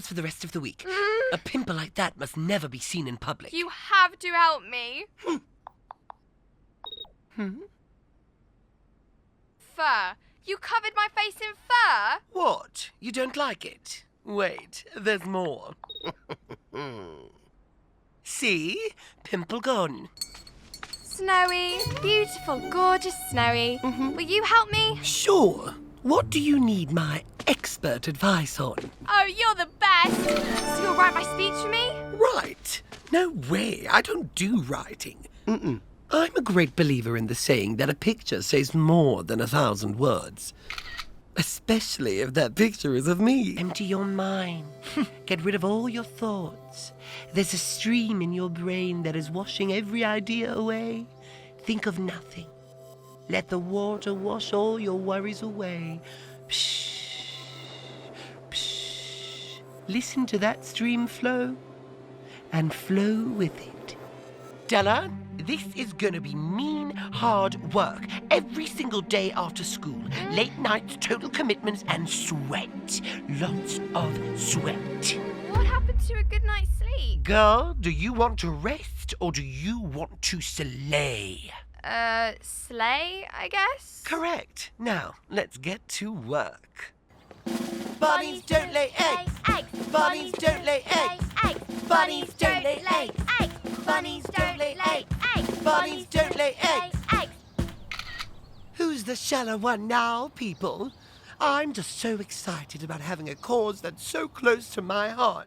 yours for the rest of the week. A pimple like that must never be seen in public. You have to help me. Fur. You covered my face in fur? What? You don't like it? Wait, there's more. See? Pimple gone. Snowy. Beautiful, gorgeous Snowy. Will you help me? Sure. What do you need my expert advice on? Oh, you're the best. So you'll write my speech for me? Right. No way. I don't do writing. I'm a great believer in the saying that a picture says more than 1,000 words. Especially if that picture is of me. Empty your mind. Get rid of all your thoughts. There's a stream in your brain that is washing every idea away. Think of nothing. Let the water wash all your worries away. Psh, psh. Listen to that stream flow and flow with it. Stella, this is gonna be mean, hard work. Every single day after school. Late nights, total commitments, and sweat. Lots of sweat. What happened to a good night's sleep? Girl, do you want to rest or do you want to slay? Slay, I guess? Correct. Now, let's get to work. Bunnies don't lay eggs. Bunnies don't lay eggs. Bunnies don't lay eggs. Bunnies don't lay eggs. Bunnies don't lay eggs. Who's the shallow one now, people? I'm just so excited about having a cause that's so close to my heart.